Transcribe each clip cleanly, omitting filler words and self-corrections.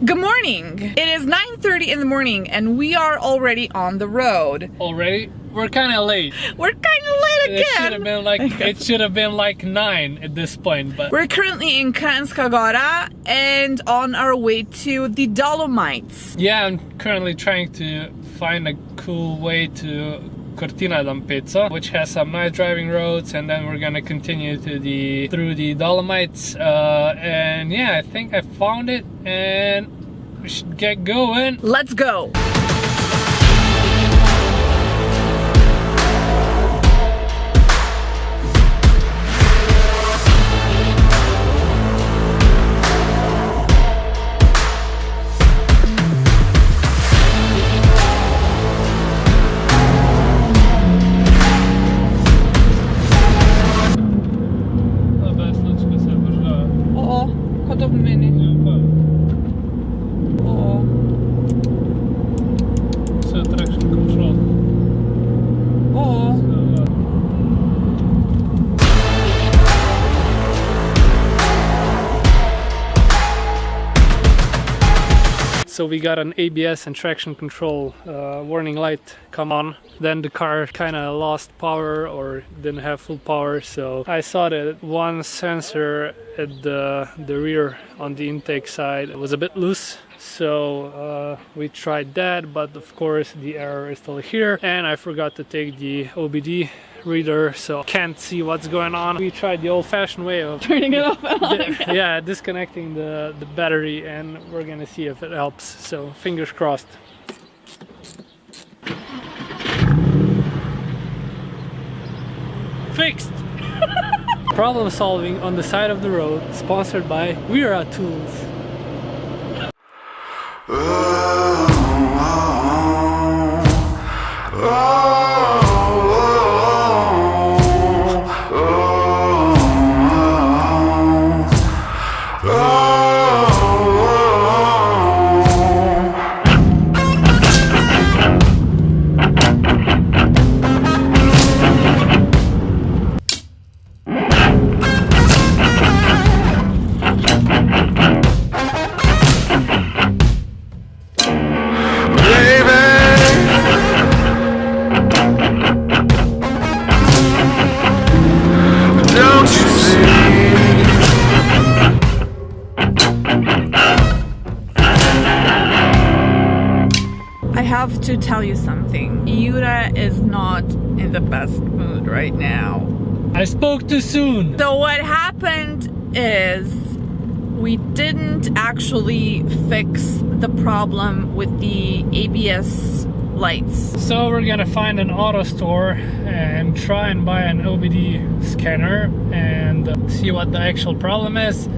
Good morning. It is 9:30 in the morning and we are already on the road. Already? We're kind of late. We're kind of late again. It should have been like 9 at this point, but we're currently in Kranjska Gora and on our way to the Dolomites. yeah, I'm currently trying to find a cool way to Cortina d'Ampezzo, which has some nice driving roads, and then we're gonna continue to through the Dolomites. And yeah, I think I found it, and we should get going. Let's go. So we got an ABS and traction control warning light come on. Then the car kind of lost power or didn't have full power. So I saw that one sensor at the rear on the intake side was a bit loose. So we tried that, but of course the error is still here. And I forgot to take the OBD reader, so can't see what's going on. We tried the old-fashioned way of turning it off and on again. Yeah, disconnecting the battery, and we're gonna see if it helps. So fingers crossed. Fixed! Problem solving on the side of the road, sponsored by Jure Tools. To tell you something, Jure is not in the best mood right now. I spoke too soon. So what happened is we didn't actually fix the problem with the ABS lights. So we're gonna find an auto store and try and buy an OBD scanner and see what the actual problem is.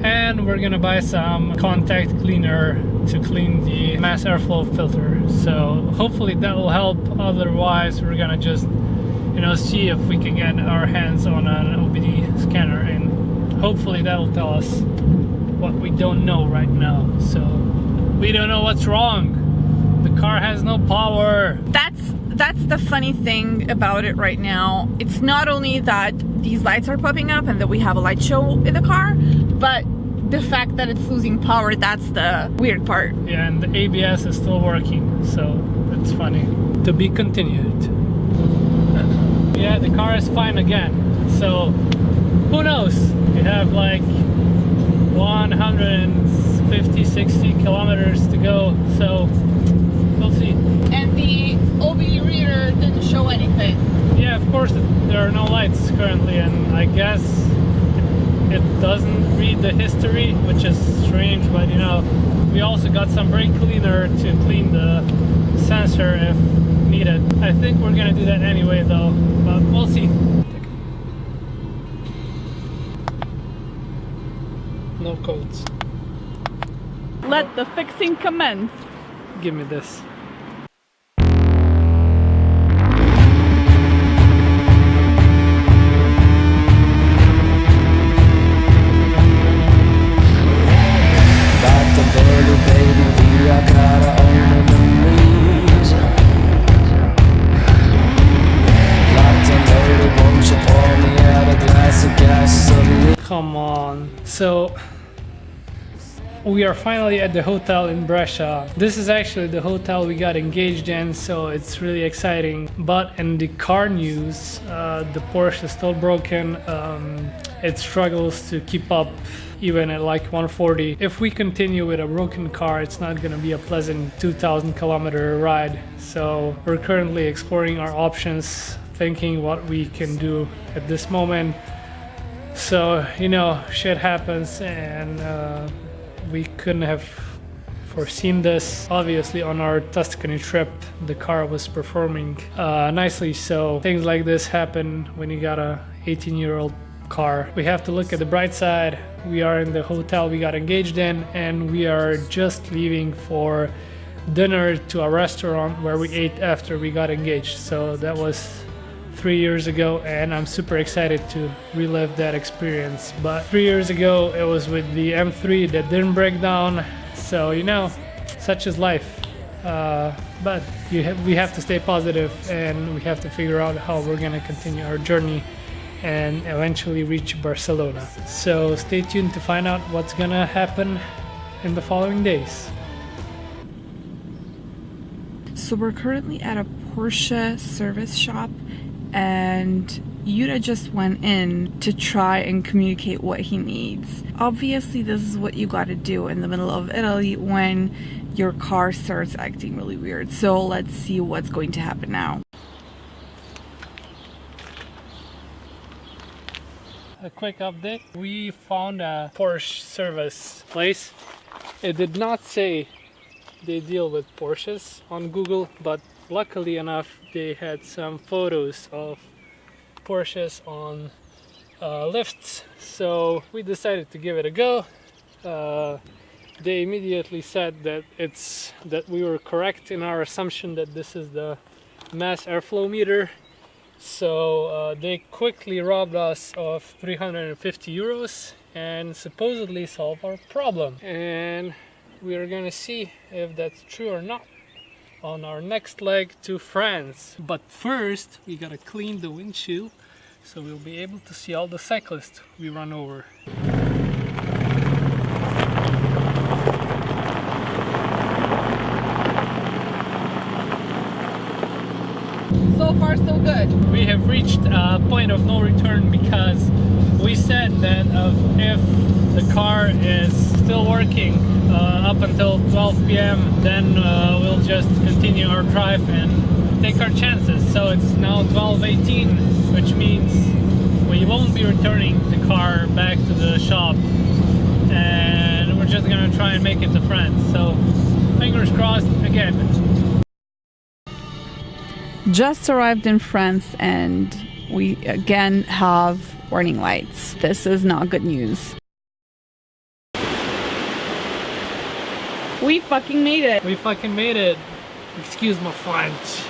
And we're gonna buy some contact cleaner to clean the mass airflow filter. So hopefully that will help. Otherwise we're gonna just, you know, see if we can get our hands on an OBD scanner, and hopefully that'll tell us what we don't know right now. So we don't know what's wrong. The car has no power. That's the funny thing about it right now. It's not only that these lights are popping up and that we have a light show in the car, but the fact that it's losing power, that's the weird part. Yeah, and the ABS is still working, so it's funny. To be continued. Yeah, the car is fine again. So who knows? We have like 150, 60 kilometers to go, so we'll see. And the OBD reader didn't show anything. Yeah, of course there are no lights currently, and I guess it doesn't read the history, which is strange, but you know, we also got some brake cleaner to clean the sensor if needed. I think we're gonna do that anyway though, but we'll see. No codes. Let the fixing commence. Give me this. Come on. So We are finally at the hotel in Brescia. This is actually the hotel we got engaged in, so it's really exciting. But in the car news, the Porsche is still broken. It struggles to keep up even at like 140. If we continue with a broken car, it's not gonna be a pleasant 2,000 kilometer ride. So we're currently exploring our options, thinking what we can do at this moment. So, you know, shit happens, and we couldn't have foreseen this. Obviously, on our Tuscany trip, the car was performing nicely, so things like this happen when you got a 18-year-old car. We have to look at the bright side. We are in the hotel we got engaged in, and we are just leaving for dinner to a restaurant where we ate after we got engaged. So that was 3 years ago, and I'm super excited to relive that experience. But 3 years ago it was with the M3 that didn't break down, so you know, such is life. But we have to stay positive, and we have to figure out how we're gonna continue our journey and eventually reach Barcelona. So stay tuned to find out what's gonna happen in the following days. So we're currently at a Porsche service shop, and Jure just went in to try and communicate what he needs. Obviously, this is what you gotta do in the middle of Italy when your car starts acting really weird. So let's see what's going to happen now. A quick update. We found a Porsche service place. It did not say they deal with Porsches on Google, but luckily enough they had some photos of Porsches on lifts, so we decided to give it a go. They immediately said that we were correct in our assumption that this is the mass airflow meter. So they quickly robbed us of 350 euros and supposedly solved our problem. And we are gonna see if that's true or not on our next leg to France. But first we gotta clean the windshield so we'll be able to see all the cyclists we run over. So far, so good. We have reached a point of no return because we said that if the car is still working up until 12 p.m. then we'll just continue our drive and take our chances. So it's now 12:18, which means we won't be returning the car back to the shop, and we're just gonna try and make it to France. So fingers crossed again. Just arrived in France, and we again have warning lights. This is not good news. We fucking made it. We fucking made it. Excuse my French.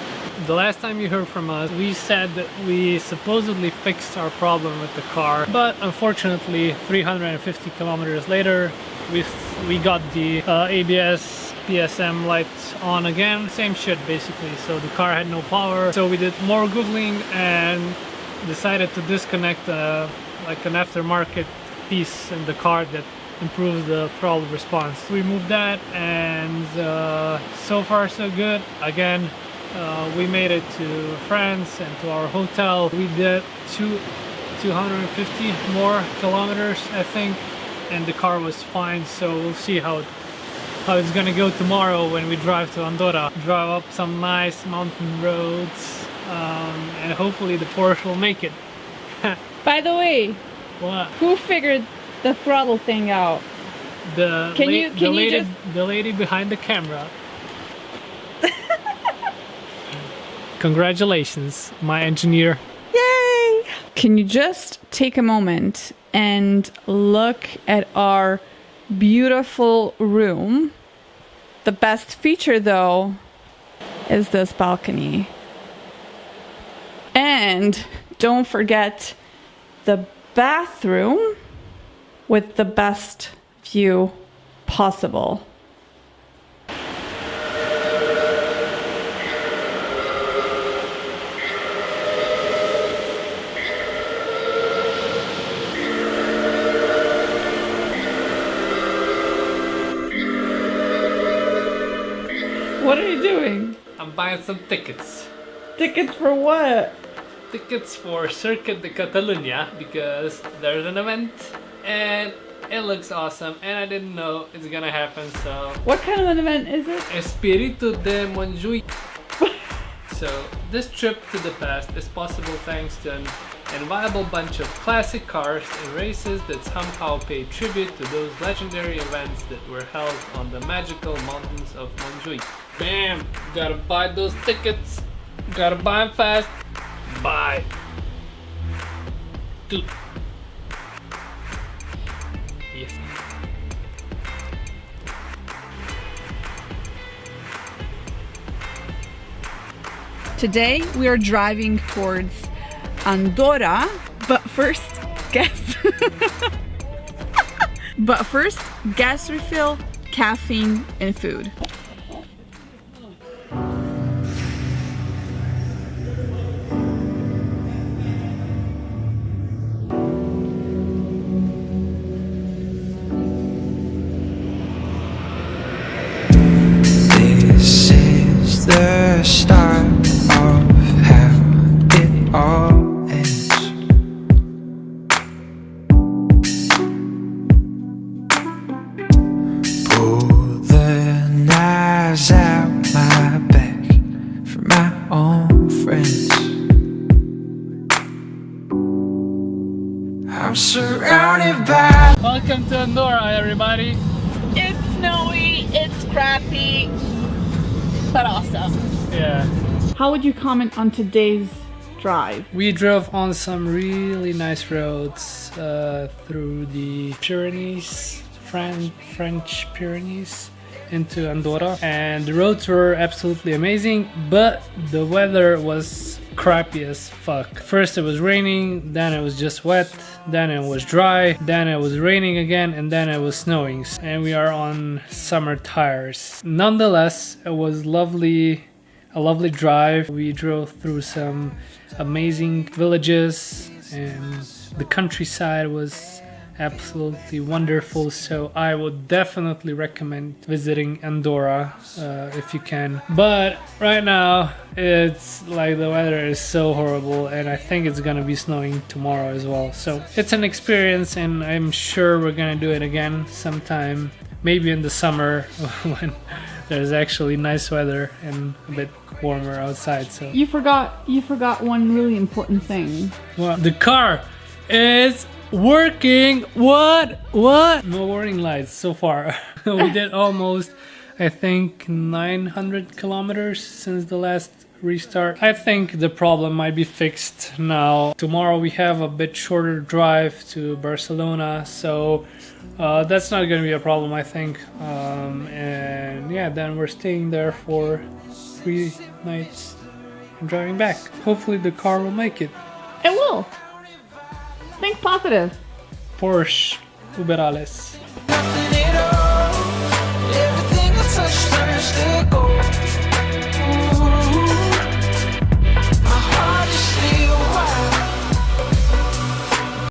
The last time you heard from us, we said that we supposedly fixed our problem with the car, but unfortunately 350 kilometers later we got the ABS PSM lights on again. Same shit basically. So the car had no power, so we did more googling and decided to disconnect like an aftermarket piece in the car that improves the throttle response. We removed that, and so far so good. Again, we made it to France and to our hotel. We did 250 more kilometers, I think, and the car was fine. So we'll see how it's gonna go tomorrow when we drive to Andorra. Drive up some nice mountain roads, and hopefully the Porsche will make it. By the way, What? who figured the throttle thing out? The lady behind the camera. Congratulations, my engineer. Yay! Can you just take a moment and look at our beautiful room? The best feature though is this balcony. And don't forget the bathroom with the best view possible. What are you doing? I'm buying some tickets. Tickets for what? Tickets for Circuit de Catalunya because there's an event and it looks awesome and I didn't know it's gonna happen, so... What kind of an event is it? Espíritu de Montjuïc. So this trip to the past is possible thanks to an inviolable bunch of classic cars and races that somehow pay tribute to those legendary events that were held on the magical mountains of Montjuïc. Bam! Gotta buy those tickets. Gotta buy them fast. Buy. Two. Yes. Today we are driving towards Andorra, but first, guess. But first, gas refill, caffeine, and food. This is the start of how it all ends. Pull the knives out my back for my own friends. I'm surrounded by... Welcome to Andorra, everybody. It's snowy, it's crappy, but awesome. Yeah. How would you comment on today's drive? We drove on some really nice roads through the Pyrenees, French Pyrenees, into Andorra, and the roads were absolutely amazing, but the weather was crappy as fuck. First it was raining, then it was just wet, then it was dry, then it was raining again, and then it was snowing, and we are on summer tires. Nonetheless, it was a lovely drive. We drove through some amazing villages and the countryside was absolutely wonderful, so I would definitely recommend visiting Andorra if you can. But right now it's like the weather is so horrible and I think it's gonna be snowing tomorrow as well, so it's an experience and I'm sure we're gonna do it again sometime, maybe in the summer when there's actually nice weather and a bit warmer outside. So You forgot one really important thing. well, the car is working. What? No warning lights so far. We did almost, I think, 900 kilometers since the last restart. I think the problem might be fixed now. Tomorrow we have a bit shorter drive to Barcelona, so that's not going to be a problem, I think. And yeah, then we're staying there for 3 nights and driving back. Hopefully the car will make it. It will. Think positive. Porsche Uberales.